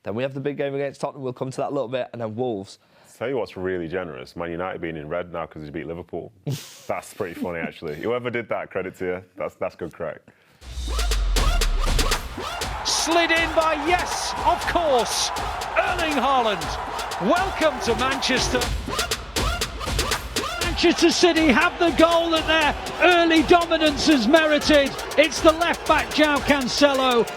Then we have the big game against Tottenham. We'll come to that a little bit. And then Wolves. Tell you what's really generous, Man United being in red now because he beat Liverpool. That's pretty funny, actually. Whoever did that, credit to you. That's good crack. Slid in by, yes, of course, Erling Haaland. Welcome to Manchester. Manchester City have the goal that their early dominance has merited. It's the left-back Joao Cancelo.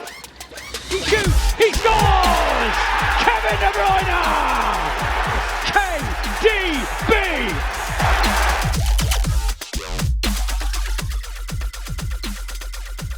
He shoots, he scores! Kevin De Bruyne! KdB!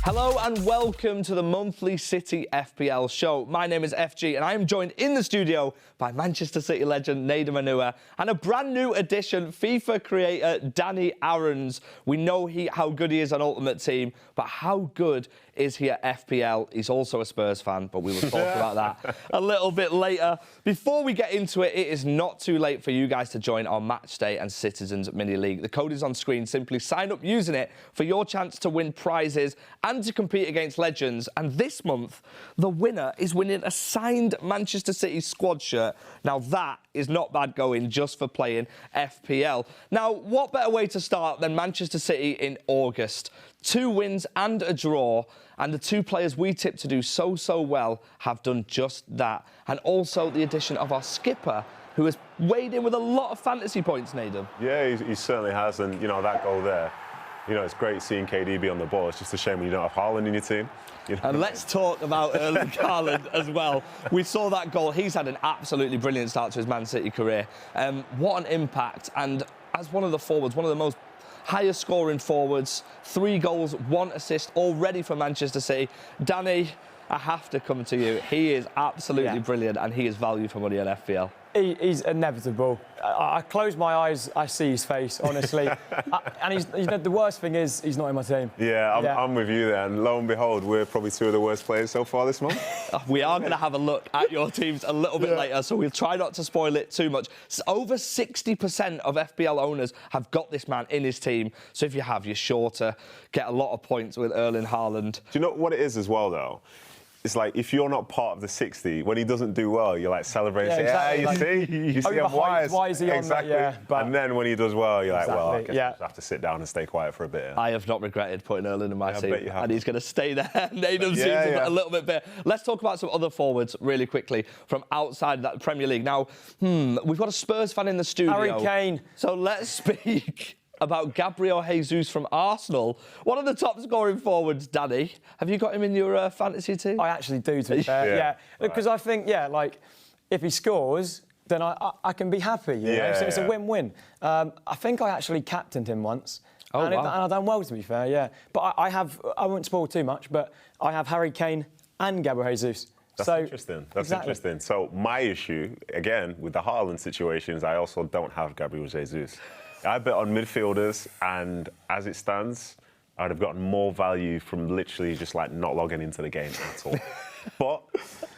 Hello and welcome to the monthly City FPL Show. My name is FG and I am joined in the studio by Manchester City legend Nedum Onuoha and a brand new addition, FIFA creator Danny Aarons. We know how good he is on Ultimate Team, but how good is he at FPL? He's also a Spurs fan, but we will talk about that a little bit later. Before we get into it, it is not too late for you guys to join our Matchday and Citizens mini league. The code is on screen. Simply sign up using it for your chance to win prizes and to compete against legends. And this month, the winner is winning a signed Manchester City squad shirt. Now that is not bad going just for playing FPL. Now, what better way to start than Manchester City in August? 2 wins and a draw, and the 2 players we tipped to do so well have done just that. And also the addition of our skipper, who has weighed in with a lot of fantasy points, Nedum. Yeah, he certainly has, and, you know, that goal there, you know, it's great seeing KdB on the ball. It's just a shame when you don't have Haaland in your team. You know? And let's talk about Erling Haaland as well. We saw that goal. He's had an absolutely brilliant start to his Man City career. What an impact. And as one of the forwards, one of the most highest scoring forwards, 3 goals, 1 assist already for Manchester City. Danny, I have to come to you. He is absolutely brilliant and he is value for money on FPL. He's inevitable. I close my eyes, I see his face, honestly. And you know, the worst thing is he's not in my team. Yeah, I'm with you there. And lo and behold, we're probably 2 of the worst players so far this month. We are going to have a look at your teams a little bit later, so we'll try not to spoil it too much. Over 60% of FPL owners have got this man in his team. So if you have, you're sure to get a lot of points with Erling Haaland. Do you know what it is as well, though? It's like, if you're not part of the 60, when he doesn't do well, you're like celebrating. Exactly. You see him, why is he exactly. on that? Yeah, and then when he does well, you're like, well, I guess yeah. I just have to sit down and stay quiet for a bit. I have not regretted putting Erling in my team, and he's going to stay there. Nedum seems a little bit better. Let's talk about some other forwards really quickly from outside that Premier League. Now, we've got a Spurs fan in the studio. Harry Kane. So let's speak about Gabriel Jesus from Arsenal, one of the top scoring forwards. Danny, have you got him in your fantasy team? I actually do, to be fair. Yeah, because I think, like, if he scores, then I can be happy. You know? So it's a win-win. I think I actually captained him once. And I've done well, to be fair, yeah. But I won't spoil too much, but I have Harry Kane and Gabriel Jesus. That's interesting. That's interesting. So my issue, again, with the Haaland situation is I also don't have Gabriel Jesus. I bet on midfielders, and as it stands, I'd have gotten more value from literally just like not logging into the game at all. But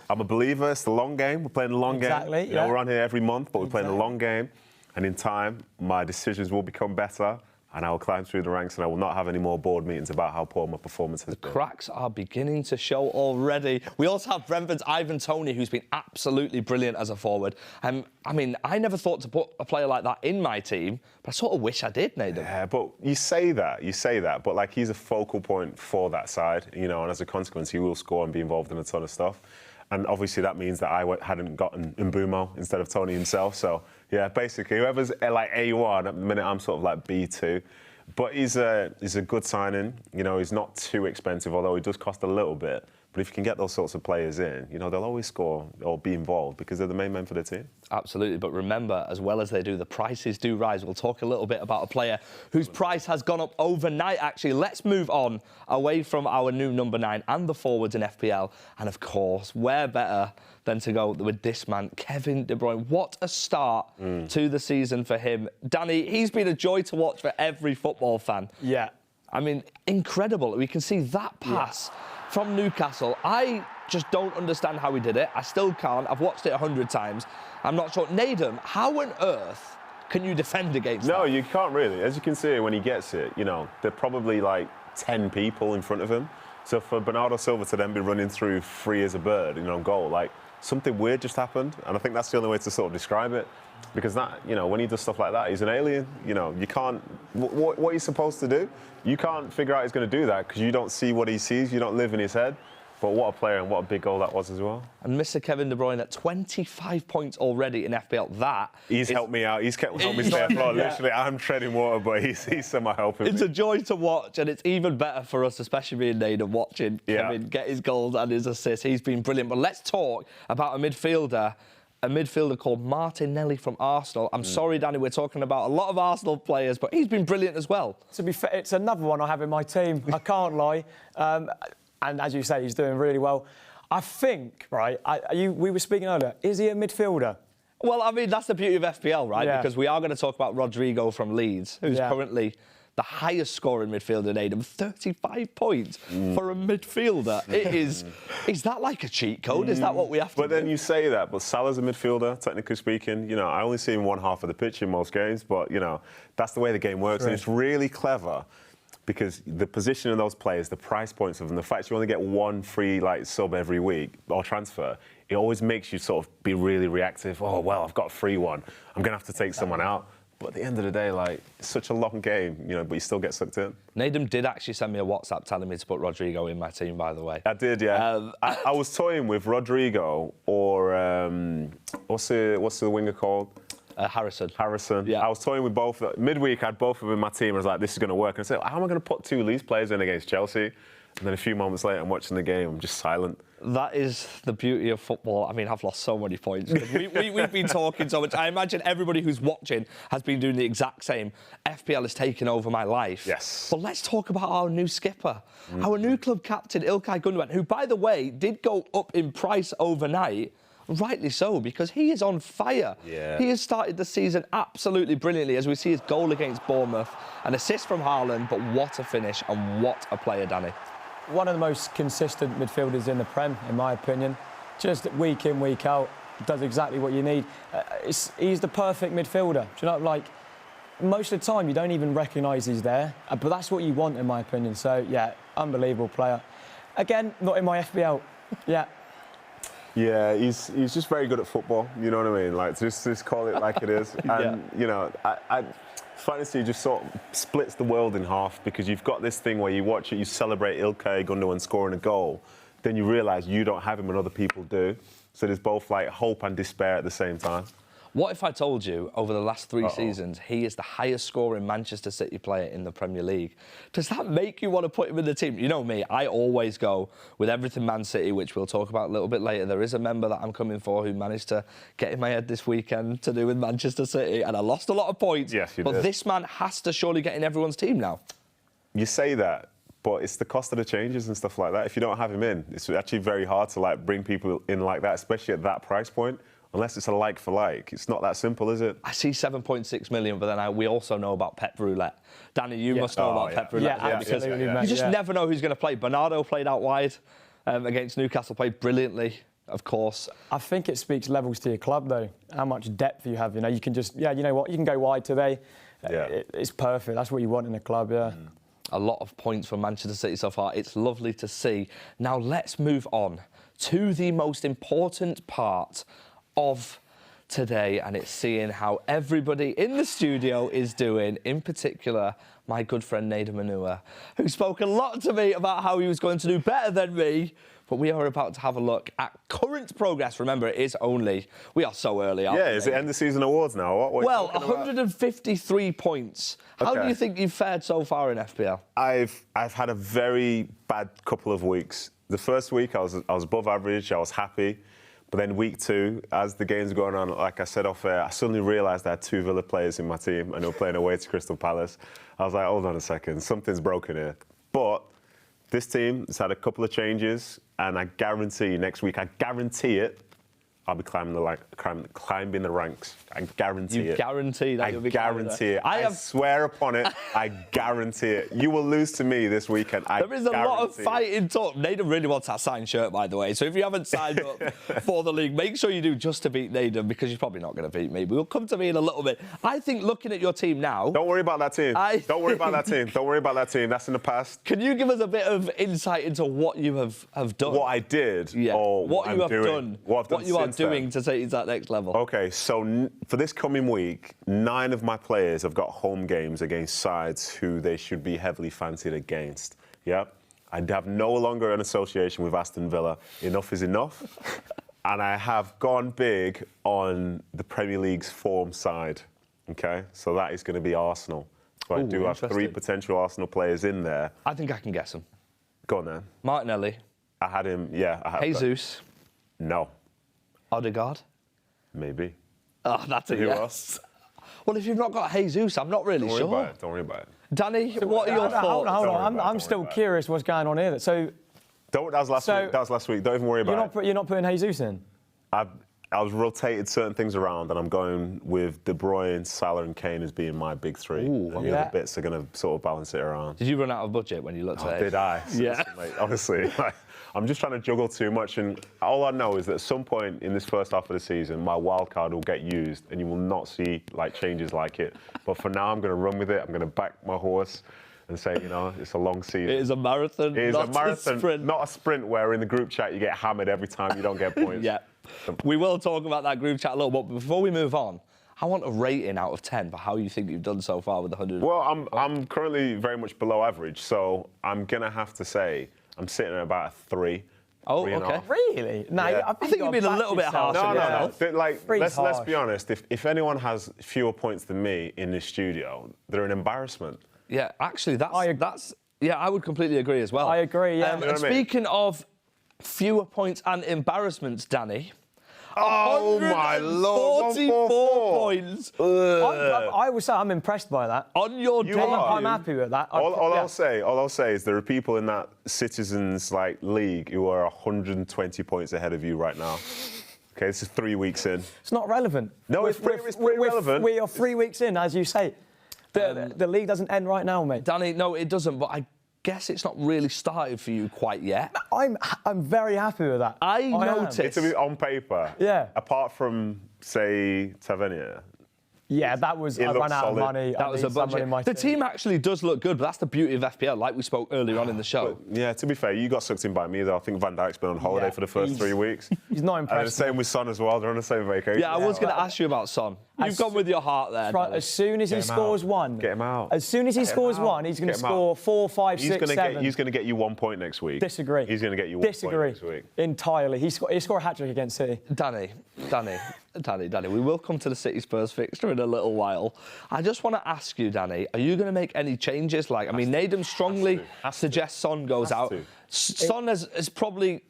I'm a believer. It's the long game. We're playing the long game. You know, we're on here every month, but we're playing the long game. And in time, my decisions will become better, and I will climb through the ranks, and I will not have any more board meetings about how poor my performance has been. The cracks are beginning to show already. We also have Brentford's Ivan Toney, who's been absolutely brilliant as a forward. I mean, I never thought to put a player like that in my team, but I sort of wish I did, Nedum. Yeah, but you say that, but like he's a focal point for that side, you know, and as a consequence, he will score and be involved in a ton of stuff. And obviously that means that I hadn't gotten Mbeumo instead of Toney himself. So, yeah, basically, whoever's like A1, at the minute I'm sort of like B2. But he's a good signing. You know, he's not too expensive, although he does cost a little bit. But if you can get those sorts of players in, you know, they'll always score or be involved because they're the main men for the team. Absolutely. But remember, as well as they do, the prices do rise. We'll talk a little bit about a player whose price has gone up overnight, actually. Let's move on away from our new number 9 and the forwards in FPL. And, of course, where better than to go with this man, Kevin De Bruyne. What a start to the season for him. Danny, he's been a joy to watch for every football fan. Yeah. I mean, incredible. We can see that pass from Newcastle. I just don't understand how he did it. I still can't. I've watched it 100 times. I'm not sure. Nedum, how on earth can you defend against that? No, you can't really. As you can see, when he gets it, you know, there are probably like 10 people in front of him. So for Bernardo Silva to then be running through free as a bird, you know, goal, like, something weird just happened. And I think that's the only way to sort of describe it. Because that, you know, when he does stuff like that, he's an alien. You know, you can't, what he's supposed to do, you can't figure out he's going to do that because you don't see what he sees, you don't live in his head. But what a player and what a big goal that was as well. And Mr. Kevin De Bruyne at 25 points already in FPL. He's helped me out. He's helped me stay afloat. Literally, I'm treading water, but he's somehow helping me. It's a joy to watch, and it's even better for us, especially being Nedum, watching Kevin get his goals and his assists. He's been brilliant. But let's talk about a midfielder called Martinelli from Arsenal. I'm sorry, Danny, we're talking about a lot of Arsenal players, but he's been brilliant as well. To be fair, it's another one I have in my team. I can't lie. And as you say, he's doing really well. I think, right, we were speaking earlier, is he a midfielder? Well, I mean, that's the beauty of FPL, right? Yeah. Because we are going to talk about Rodrigo from Leeds, who's currently the highest scoring midfielder in Nedum, 35 points for a midfielder. Is that like a cheat code? Is that what we have to do? But then you say that, but Salah's a midfielder, technically speaking. You know, I only see him one half of the pitch in most games, but, you know, that's the way the game works. Right. And it's really clever because the position of those players, the price points of them, the fact you only get one free sub every week or transfer, it always makes you sort of be really reactive. Oh, well, I've got a free one. I'm going to have to take someone out. But at the end of the day, it's such a long game, you know, but you still get sucked in. Nedum did actually send me a WhatsApp telling me to put Rodrigo in my team, by the way. I did, yeah. I was toying with Rodrigo or what's the winger called? Harrison. Yeah. I was toying with both. Midweek, I had both of them in my team. I was like, this is going to work. And I said, how am I going to put two Leeds players in against Chelsea? And then a few moments later, I'm watching the game. I'm just silent. That is the beauty of football. I mean, I've lost so many points. We've been talking so much. I imagine everybody who's watching has been doing the exact same. FPL has taken over my life. Yes. But let's talk about our new skipper, our new club captain, Ilkay Gundogan, who, by the way, did go up in price overnight. Rightly so, because he is on fire. Yeah. He has started the season absolutely brilliantly, as we see his goal against Bournemouth, an assist from Haaland, but what a finish and what a player, Danny. One of the most consistent midfielders in the Prem, in my opinion. Just week in, week out, does exactly what you need. He's the perfect midfielder. Do you know, like, most of the time you don't even recognise he's there, but that's what you want, in my opinion. So, yeah, unbelievable player. Again, not in my FPL. Yeah. Yeah, he's just very good at football. You know what I mean? Like, just call it like it is. And, you know, fantasy just sort of splits the world in half because you've got this thing where you watch it, you celebrate Ilkay Gundogan scoring a goal, then you realise you don't have him and other people do. So there's both, like, hope and despair at the same time. What if I told you over the last 3 seasons he is the highest scoring Manchester City player in the Premier League? Does that make you want to put him in the team? You know me, I always go with everything Man City, which we'll talk about a little bit later. There is a member that I'm coming for who managed to get in my head this weekend to do with Manchester City, and I lost a lot of points. Yes, you did. But this man has to surely get in everyone's team now. You say that, but it's the cost of the changes and stuff like that. If you don't have him in, it's actually very hard to, like, bring people in like that, especially at that price point. Unless it's a like for like. It's not that simple, is it? I see 7.6 million, but then we also know about Pep Roulette. Danny, you must know about Pep Roulette. Yeah, absolutely. You just never know who's going to play. Bernardo played out wide against Newcastle, played brilliantly, of course. I think it speaks levels to your club, though, how much depth you have. You know, you can just, you know what, you can go wide today. It's perfect. That's what you want in a club, A lot of points from Manchester City so far. It's lovely to see. Now, let's move on to the most important part of today, and it's seeing how everybody in the studio is doing, in particular my good friend Nedum Onuoha, who spoke a lot to me about how he was going to do better than me. But we are about to have a look at current progress. Remember, it is only, we are so early, aren't we? Is it end of season awards now? What well, 153 points. How do you think you've fared so far in FPL? I've had a very bad couple of weeks. The first week I was above average, I was happy. But then week 2, as the game's going on, like I said off air, I suddenly realised I had 2 Villa players in my team and they were playing away to Crystal Palace. I was like, hold on a second, something's broken here. But this team has had a couple of changes, and I guarantee next week, I guarantee it, I'll be climbing the ranks. I guarantee it. You guarantee that you'll be guarantee it. I swear upon it. I guarantee it. You will lose to me this weekend. There is a lot of fighting talk. Nedum really wants that signed shirt, by the way. So if you haven't signed up for the league, make sure you do just to beat Nedum, because you're probably not going to beat me. But we'll come to me in a little bit. I think looking at your team now... Don't worry about that team. Don't worry about that team. Don't worry about that team. That's in the past. Can you give us a bit of insight into what you have done? What I did? Yeah. Or what you have done. What you are doing to take you to that next level. Okay, so for this coming week, 9 of my players have got home games against sides who they should be heavily fancied against. Yeah? I have no longer an association with Aston Villa. Enough is enough. And I have gone big on the Premier League's form side. Okay? So that is going to be Arsenal. So I do have 3 potential Arsenal players in there. I think I can guess them. Go on then. Martinelli. I had him, yeah. I had Jesus. No. Odegaard. Maybe. Oh, that's a Who yes. else? Well, if you've not got Jesus, I'm not really sure. Don't worry about it. Danny, what are your thoughts? Hold on. I'm still curious what's going on here. So, that was last week. That was last week. Don't even worry about it. You're not putting Jesus in? I was rotated certain things around, and I'm going with De Bruyne, Salah, and Kane as being my big 3. And the other bits are going to sort of balance it around. Did you run out of budget when you looked at it? Did I? Yeah. Mate, honestly, I'm just trying to juggle too much, and all I know is that at some point in this first half of the season, my wild card will get used, and you will not see changes like it. But for now, I'm going to run with it. I'm going to back my horse and say, it's a long season. It is a marathon. It is a marathon, sprint. not a sprint where in the group chat you get hammered every time you don't get points. Yeah. We will talk about that group chat a little bit, but before we move on, I want a rating out of 10 for how you think you've done so far with the 100. Well, I'm currently very much below average, so I'm going to have to say I'm sitting at about a 3. Oh, 3.5. okay. Really? No, Yeah. I think you've been a little bit harsh. No. Let's be honest. If anyone has fewer points than me in this studio, they're an embarrassment. Yeah, actually, I would completely agree as well. I agree, yeah. And speaking of fewer points and embarrassments, Danny. Oh, my Lord. 44 points. I would say I'm impressed by that. On your debut. I'm happy with that. All I'll say is there are people in that Citizens league who are 120 points ahead of you right now. Okay, this is 3 weeks in. It's not relevant. No, it's pretty relevant. We are 3 weeks in, as you say. The league doesn't end right now, mate. Danny, no, it doesn't, but I guess it's not really started for you quite yet. I'm very happy with that. I noticed. It's a bit on paper. Yeah. Apart from, say, Tavernier. Yeah, that was. I ran out of money. That was a budget. The team actually does look good, but that's the beauty of FPL, like we spoke earlier on in the show. But, yeah, to be fair, you got sucked in by me, though. I think Van Dijk's been on holiday for the first 3 weeks. He's not impressed. And the same with Son as well. They're on the same vacation. Yeah, I was going to ask you about Son. You've gone with your heart there. Right, as soon as he scores one. Get him out. As soon as he scores one, he's going to score 4, 5, 6, 7. He's going to get you 1 point next week. Disagree. He's going to get you 1 point next week. Entirely. He scored a hat-trick against City. Danny, we will come to the City Spurs fixture in a little while. I just want to ask you, Danny, are you going to make any changes? Nedum strongly suggests Son goes out. Son has probably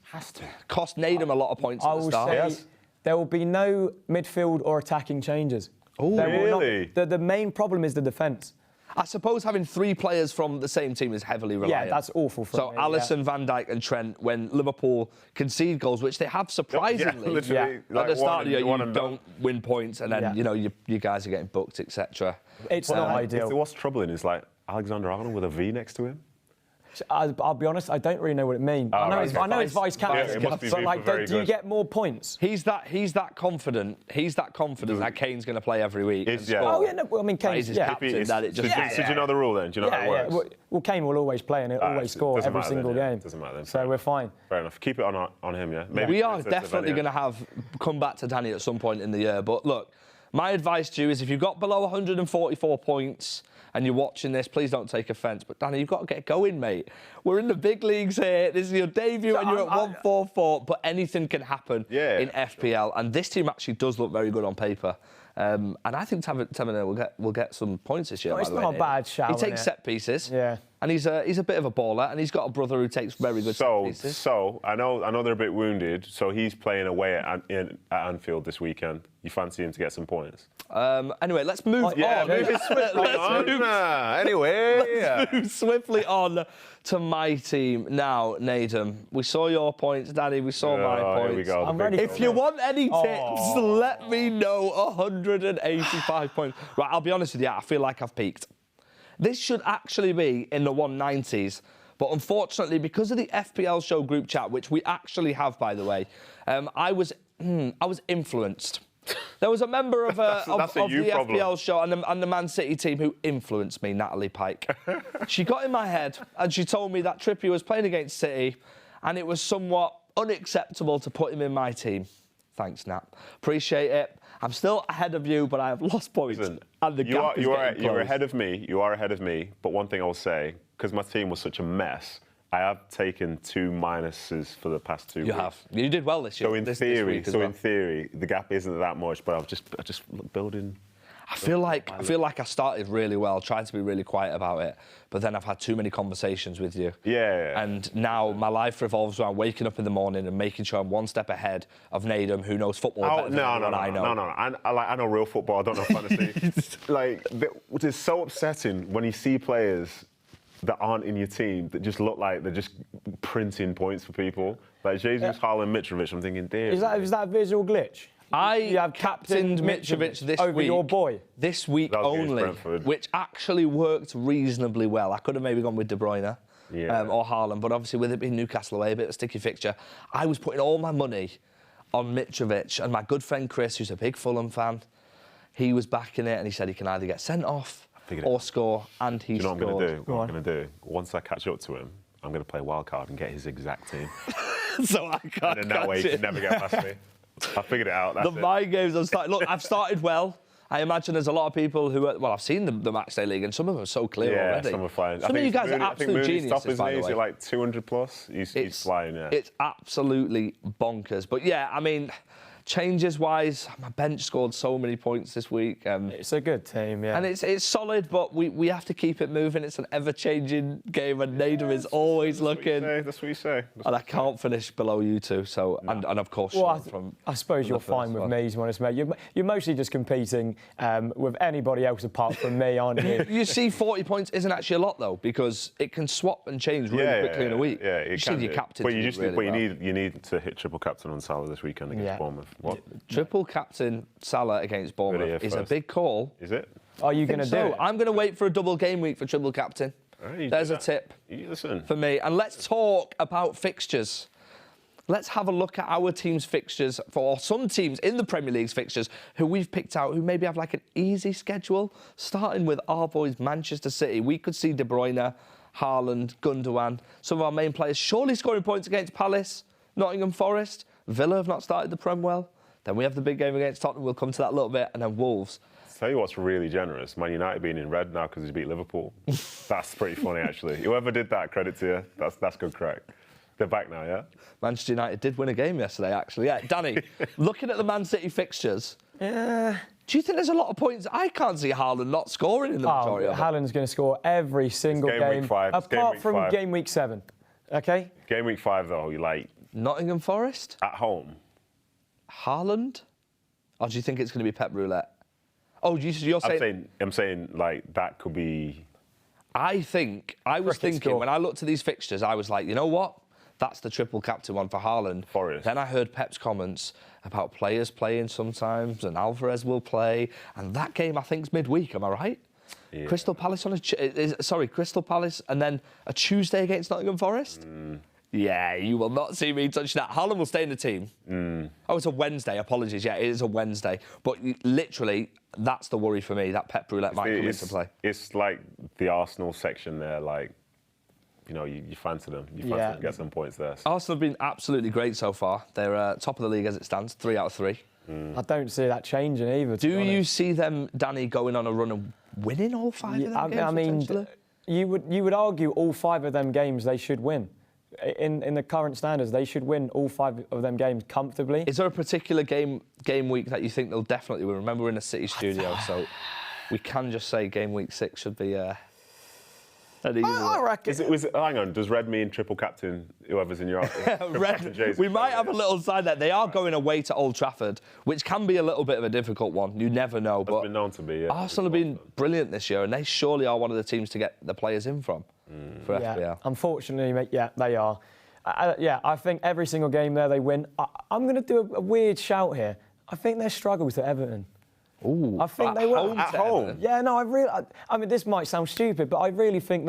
cost Nedum a lot of points at the start. I will say there will be no midfield or attacking changes. Oh, really? The main problem is the defence. I suppose having 3 players from the same team is heavily reliant. Yeah, that's awful for me. So Alisson, Van Dijk and Trent, when Liverpool concede goals, which they have surprisingly, at the start of the year, you don't win points and then, you guys are getting booked, etc. It's not ideal. What's troubling is Alexander-Arnold with a V next to him. I'll be honest, I don't really know what it means. I know it's vice captain, but do you get more points? He's that confident. That Kane's going to play every week. Kane's captain. So do you know the rule then? Do you know how it works? Well, Kane will always play and he'll always score every single game. Doesn't matter then. So we're fine. Fair enough. Keep it on him, yeah. Maybe we are definitely going to come back to Danny at some point in the year. But look, my advice to you is if you've got below 144 points and you're watching this, please don't take offence. But Danny, you've got to get going, mate. We're in the big leagues here. This is your debut and you're at 144. But anything can happen in FPL. And this team actually does look very good on paper. And I think Tavernier will get some points this year. It's not a bad shout. He takes set pieces. Yeah. and he's a bit of a baller, and he's got a brother who takes very good set pieces. So I know they're a bit wounded. So he's playing away at Anfield this weekend. You fancy him to get some points? Anyway, let's move on. Move swiftly on to my team now, Nedum. We saw your points, Danny. We saw my points. Here we go. I'm ready. If you want any tips, let me know. 185 points. Right, I'll be honest with you. I feel like I've peaked. This should actually be in the 190s. But unfortunately, because of the FPL Show group chat, which we actually have, by the way, I was influenced. There was a member of the FPL Show and the Man City team who influenced me, Natalie Pike. She got in my head and she told me that Trippier was playing against City and it was somewhat unacceptable to put him in my team. Thanks, Nat. Appreciate it. I'm still ahead of you, but I have lost points. Listen, and the gap is getting you're closed. ahead of me. You are ahead of me. But one thing I'll say, because my team was such a mess, I have taken 2 minuses for the past 2 weeks. You have. You did well this year. So in in theory, the gap isn't that much. But I'm just building. I feel like I started really well, tried to be really quiet about it, but then I've had too many conversations with you. Yeah. And now my life revolves around waking up in the morning and making sure I'm one step ahead of Nedum, who knows football better than anyone I know. No. I know real football. I don't know fantasy. Which is so upsetting when you see players that aren't in your team that just look like they're just printing points for people. Like Jesus, Haaland, Mitrovic. I'm thinking, dear. Is that a visual glitch? You have captained Mitrovic this over week. Your boy. This week only, which actually worked reasonably well. I could have maybe gone with De Bruyne or Haaland, but obviously with it being Newcastle away, a bit of a sticky fixture, I was putting all my money on Mitrovic, and my good friend Chris, who's a big Fulham fan, he was backing it, and he said he can either get sent off or score, and he scored. Do you know what I'm going to do? Once I catch up to him, I'm going to play wild card and get his exact team. So I can't. And in that way, he can never get past me. I figured it out. The mind games I've started. Look, I've started well. I imagine there's a lot of people who are, well, I've seen the Matchday League, and some of them are so clear already. Some are flying. Some of you guys are absolute geniuses, by the way. You're like 200 plus. He's flying, yeah. It's absolutely bonkers. But yeah, I mean, changes-wise, my bench scored so many points this week. It's a good team, yeah. And it's solid, but we have to keep it moving. It's an ever-changing game, and Nedum is always looking. That's what you say. And I can't finish below you two. So, and of course, I suppose you're fine with me, to be honest, mate. You're mostly just competing with anybody else apart from me, aren't you? You see, 40 points isn't actually a lot, though, because it can swap and change really quickly in a week. Yeah, it can. Your captain. But you need to hit triple captain on Salah this weekend against Bournemouth. What? Triple captain Salah against Bournemouth is a big call. Is it? Are you going to do it? I'm going to wait for a double game week for triple captain. Right, there's a tip for me. And let's talk about fixtures. Let's have a look at our team's fixtures for some teams in the Premier League's fixtures who we've picked out who maybe have like an easy schedule. Starting with our boys, Manchester City. We could see De Bruyne, Haaland, Gundogan, some of our main players surely scoring points against Palace, Nottingham Forest. Villa have not started the Prem well. Then we have the big game against Tottenham. We'll come to that a little bit. And then Wolves. I'll tell you what's really generous. Man United being in red now because he's beat Liverpool. That's pretty funny, actually. Whoever did that, credit to you. That's good crack. They're back now, yeah? Manchester United did win a game yesterday, actually. Yeah, Danny, looking at the Man City fixtures, do you think there's a lot of points? I can't see Haaland not scoring in the majority of them. Haaland's going to score every single game apart from game week 7. OK? Game week 5, though, you like... Nottingham Forest? At home. Haaland? Or do you think it's going to be Pep Roulette? Oh, you're saying... I'm saying, like, that could be... I was thinking, when I looked at these fixtures, I was like, you know what? That's the triple captain one for Haaland. Forest. Then I heard Pep's comments about players playing sometimes, and Alvarez will play. And that game, I think, is midweek, am I right? Yeah. Crystal Palace Crystal Palace, and then a Tuesday against Nottingham Forest? Yeah, you will not see me touch that. Haaland will stay in the team. Oh, it's a Wednesday. Apologies. Yeah, it is a Wednesday. But literally, that's the worry for me. That Pep Roulette might come into play. It's like the Arsenal section there. Like, you know, you fancy them. You fancy them to get some points there. Arsenal have been absolutely great so far. They're top of the league as it stands, 3 out of 3. I don't see that changing either. Do you see them, Danny, going on a run and winning all 5 of them games? I mean, you would argue all 5 of them games they should win. In the current standards, they should win all 5 of them games comfortably. Is there a particular game week that you think they'll definitely win? Remember, we're in a City studio, so we can just say game week 6 should be... I reckon. Hang on, does red mean triple captain whoever's in your Red, we might have a little side there. They are going away to Old Trafford, which can be a little bit of a difficult one. You never know. But been known to be, yeah. Arsenal have been brilliant this year, and they surely are one of the teams to get the players in from for FPL. Unfortunately, mate, they are. I think every single game there they win. I'm going to do a weird shout here. I think their struggles at Everton. Ooh, I think they will. At home? Yeah, no, I mean, this might sound stupid, but I really think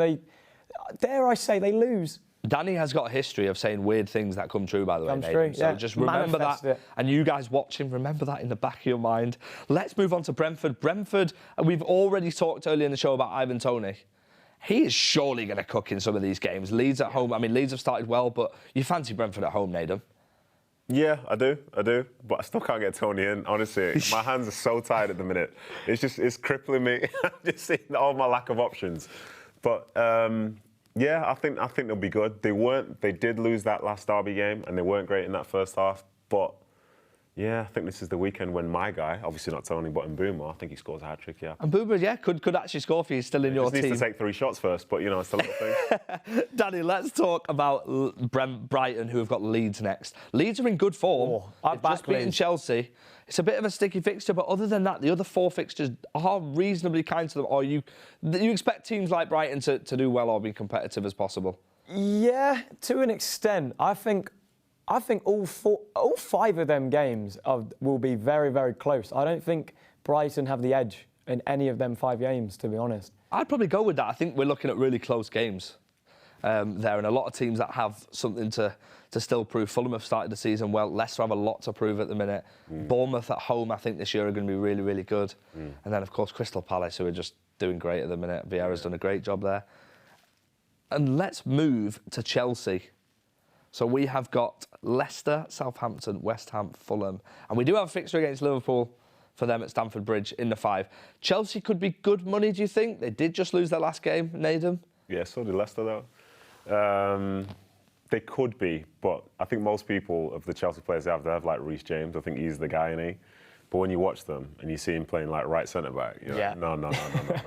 dare I say, they lose. Danny has got a history of saying weird things that come true, by the way, Nathan. So just remember that. And you guys watching, remember that in the back of your mind. Let's move on to Brentford. Brentford, we've already talked earlier in the show about Ivan Toney. He is surely going to cook in some of these games. Leeds at home, I mean, Leeds have started well, but you fancy Brentford at home, Nedum? Yeah, I do. But I still can't get Tony in, honestly. My hands are so tired at the minute. It's crippling me. I'm just seeing all my lack of options. But, I think they'll be good. They did lose that last derby game, and they weren't great in that first half. But, yeah, I think this is the weekend when my guy, obviously not Tony, but Mbeumo, I think he scores a hat-trick, yeah. And Mbeumo, could actually score for you, still in your team. He needs to take 3 shots first, but, it's a little thing. Danny, let's talk about Brighton, who have got Leeds next. Leeds are in good form. They've just beaten Chelsea. It's a bit of a sticky fixture, but other than that, the other 4 fixtures are reasonably kind to them. Or you expect teams like Brighton to do well or be competitive as possible? Yeah, to an extent. I think all 5 of them games will be very, very close. I don't think Brighton have the edge in any of them 5 games, to be honest. I'd probably go with that. I think we're looking at really close games there, and a lot of teams that have something to still prove. Fulham have started the season well. Leicester have a lot to prove at the minute. Bournemouth at home, I think this year are going to be really, really good. And then, of course, Crystal Palace, who are just doing great at the minute. Vieira's done a great job there. And let's move to Chelsea. So we have got Leicester, Southampton, West Ham, Fulham. And we do have a fixture against Liverpool for them at Stamford Bridge in the 5. Chelsea could be good money, do you think? They did just lose their last game, Nedum. Yeah, so did Leicester, though. They could be, but I think most people of the Chelsea players they have like Reece James. I think he's the guy, isn't he? But when you watch them and you see him playing like right centre-back, you're like, no.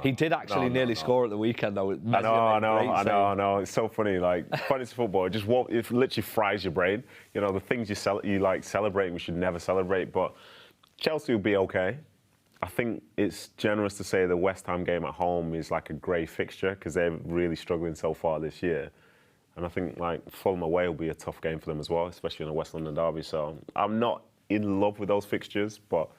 He did actually nearly score at the weekend, though. I know. It's so funny. Like, fantasy football, it literally fries your brain. The things you like celebrating, we should never celebrate. But Chelsea will be okay. I think it's generous to say the West Ham game at home is like a grey fixture because they're really struggling so far this year. And I think like Fulham away will be a tough game for them as well, especially in a West London derby. So I'm not in love with those fixtures, but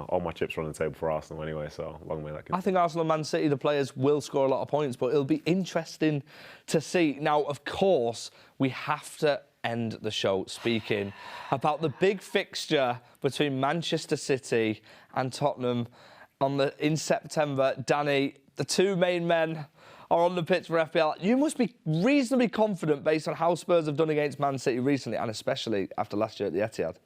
all my chips are on the table for Arsenal anyway. So long may that continue. I think Arsenal and Man City, the players will score a lot of points, but it'll be interesting to see. Now, of course, we have to end the show speaking about the big fixture between Manchester City and Tottenham in September. Danny, the 2 main men are on the pitch for FPL. You must be reasonably confident based on how Spurs have done against Man City recently, and especially after last year at the Etihad.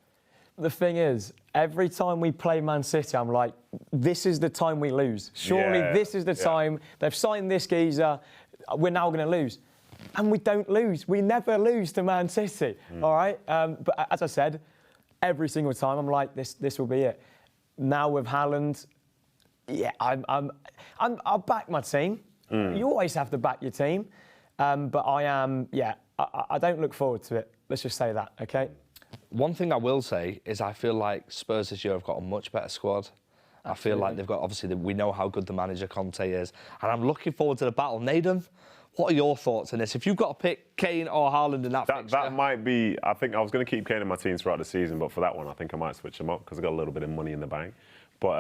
The thing is, every time we play Man City, I'm like, this is the time we lose. Surely this is the time. They've signed this geezer. We're now going to lose. And we don't lose. We never lose to Man City. All right? But as I said, every single time, I'm like, this will be it. Now with Haaland, I'll back my team. You always have to back your team. But I don't look forward to it. Let's just say that, OK? One thing I will say is I feel like Spurs this year have got a much better squad. Absolutely. I feel like they've got, obviously, we know how good the manager Conte is. And I'm looking forward to the battle. Nedum, what are your thoughts on this? If you've got to pick Kane or Haaland in that fixture... That might be... I think I was going to keep Kane in my teams throughout the season, but for that one, I think I might switch him up because I've got a little bit of money in the bank. But...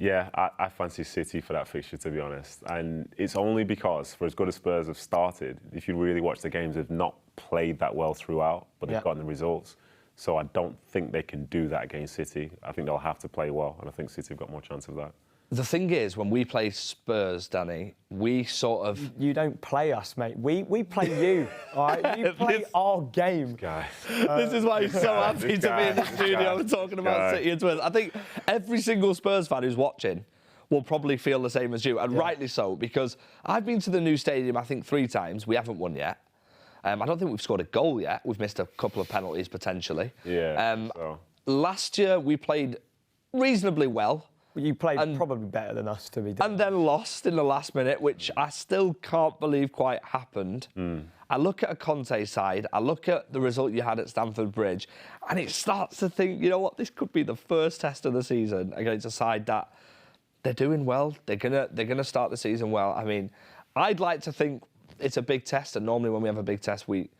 I fancy City for that fixture, to be honest. And it's only because, for as good as Spurs have started, if you really watch the games, they've not played that well throughout, but they've gotten the results. So I don't think they can do that against City. I think they'll have to play well, and I think City have got more chance of that. The thing is, when we play Spurs, Danny, we sort of... You don't play us, mate. We play you, all right? You play our game. This is why he's so happy to be in the studio talking about City and Spurs. I think every single Spurs fan who's watching will probably feel the same as you, and rightly so, because I've been to the new stadium, I think, 3 times. We haven't won yet. I don't think we've scored a goal yet. We've missed a couple of penalties, potentially. Yeah. Last year, we played reasonably well. you played probably better than us, to be done. And then lost in the last minute, which I still can't believe quite happened. I look at a Conte side, I look at the result you had at Stamford Bridge, and it starts to think, you know what, this could be the first test of the season against a side that they're doing well. They're gonna start the season well. I mean, I'd like to think it's a big test, and normally when we have a big test, we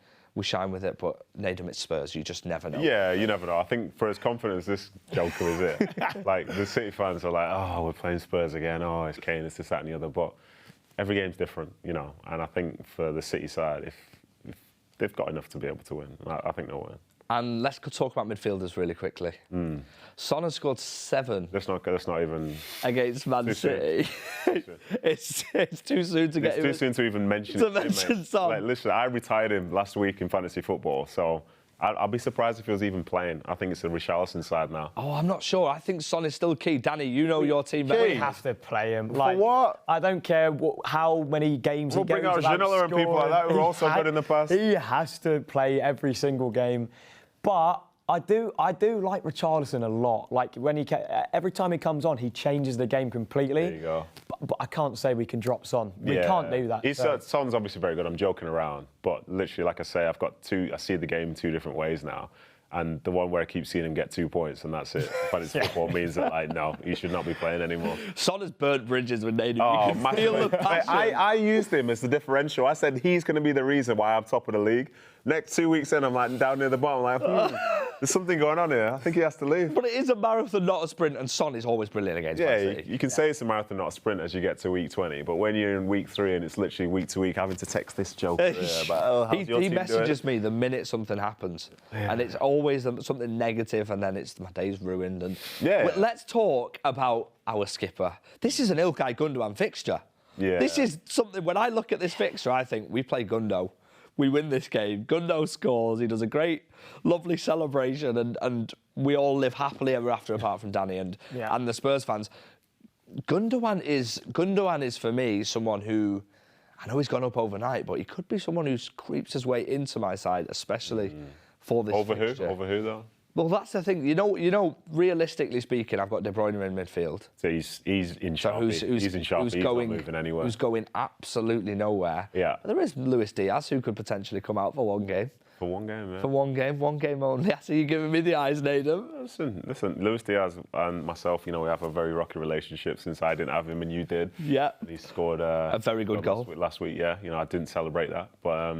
shine with it, but Nedum, it's Spurs. You just never know. Yeah, you never know. I think for as confident as this joker is it, like the City fans are like, oh, we're playing Spurs again. Oh, it's Kane, it's this, that, and the other. But every game's different, you know. And I think for the City side, if they've got enough to be able to win, I think they'll win. And let's talk about midfielders really quickly. Son has scored 7. That's not even against Man City. It's too soon to get him. It's too soon to even mention Son. Like, listen, I retired him last week in fantasy football, so I'll be surprised if he was even playing. I think it's the Richarlison side now. Oh, I'm not sure. I think Son is still key. Danny, you know your team better. We have to play him. Like, for what? I don't care how many games he goes bring out Ginola and people like that who are also good in the past. He has to play every single game. But I do like Richarlison a lot. Like every time he comes on, he changes the game completely. There you go. But I can't say we can drop Son. We can't do that. Son's obviously very good. I'm joking around, but literally, like I say, I've got I see the game 2 different ways now. And the one where I keep seeing him get 2 points, and that's it. Fantasy football means that, like, no, he should not be playing anymore. Son has burnt bridges with Nedum. Oh, you can feel the passion. I used him as the differential. I said he's going to be the reason why I'm top of the league. Next 2 weeks in, I'm like down near the bottom, like, there's something going on here. I think he has to leave. But it is a marathon, not a sprint, and Son is always brilliant against Man City. You can say it's a marathon, not a sprint, as you get to week 20. But when you're in week 3 and it's literally week to week, having to text this joke about, he messages me the minute something happens, and it's always something negative, and then my day's ruined. And let's talk about our skipper. This is an Ilkay Gundogan fixture. Yeah. This is something. When I look at this fixture, I think we play Gundo. We win this game. Gundo scores. He does a great, lovely celebration, and we all live happily ever after, apart from Danny and the Spurs fans. Gundogan is for me someone who, I know he's gone up overnight, but he could be someone who creeps his way into my side, especially for this fixture. Over who though? Well, that's the thing. You know, realistically speaking, I've got De Bruyne in midfield. So he's in Sharpie. He's in Sharpie. He's not moving anywhere. Who's going absolutely nowhere. Yeah. But there is Luis Diaz who could potentially come out for one game. For one game, yeah. For one game only. I see you giving me the eyes, Nedum. Listen, Luis Diaz and myself, you know, we have a very rocky relationship since I didn't have him and you did. Yeah. And he scored a very good goal last week. Yeah, you know, I didn't celebrate that, but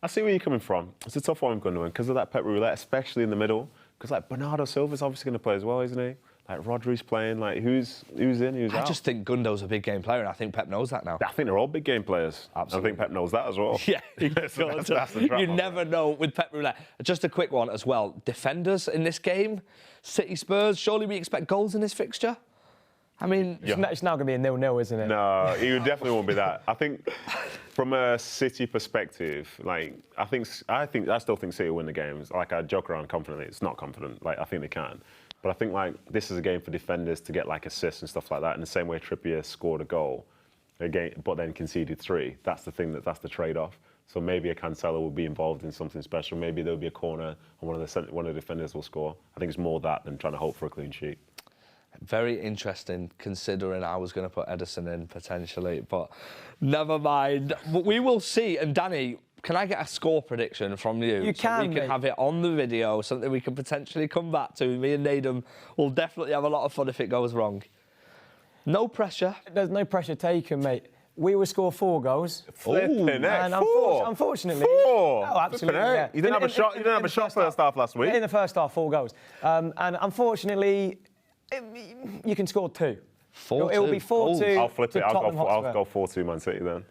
I see where you're coming from. It's a tough one I'm going to win because of that Pep roulette, especially in the middle. Because like Bernardo Silva's obviously going to play as well, isn't he? Like Rodri's playing. Like who's in, who's out? I just think Gundo's a big game player, and I think Pep knows that now. I think they're all big game players. Absolutely. I think Pep knows that as well. Yeah, that's the trap. You never know with Pep roulette. Just a quick one as well. Defenders in this game, City Spurs. Surely we expect goals in this fixture. I mean, it's now going to be a 0-0, isn't it? No, it definitely won't be that. I think, from a City perspective, like I still think City will win the game. Like I joke around confidently, it's not confident. Like I think they can, but I think like this is a game for defenders to get like assists and stuff like that. In the same way Trippier scored a goal, again, but then conceded 3. That's the thing. That's the trade-off. So maybe a Cancelo will be involved in something special. Maybe there'll be a corner and one of the defenders will score. I think it's more that than trying to hope for a clean sheet. Very interesting, considering I was going to put Ederson in potentially, but never mind. We will see. And Danny, can I get a score prediction from you? You can. We can have it on the video, something we can potentially come back to. Me and Nedum will definitely have a lot of fun if it goes wrong. No pressure. There's no pressure taken, mate. We will score 4 goals. Flipping heck, and 4. Unfortunately, 4. Oh, absolutely. Yeah. You didn't have a shot. You didn't have a shot first half last week. In the first half, 4 goals, and unfortunately, you can score 2. 4-2. It'll be 4-2. I'll flip it. I'll go 4-2 Man City then.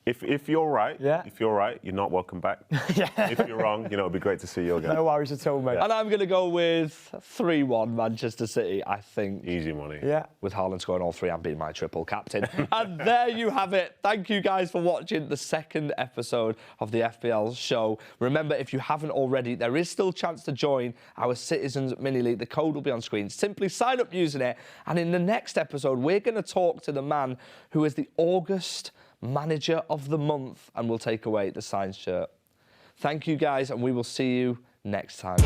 If you're right, you're not welcome back. If you're wrong, you know, it'd be great to see you again. No worries at all, mate. And I'm going to go with 3-1 Manchester City, I think. Easy money. Yeah. With Haaland scoring all 3 and being my triple captain. And there you have it. Thank you guys for watching the second episode of the FPL show. Remember, if you haven't already, there is still a chance to join our Citizens Mini League. The code will be on screen. Simply sign up using it. And in the next episode, we're going to talk to the man who is the August Manager of the Month and will take away the signed shirt. Thank you guys, and we will see you next time.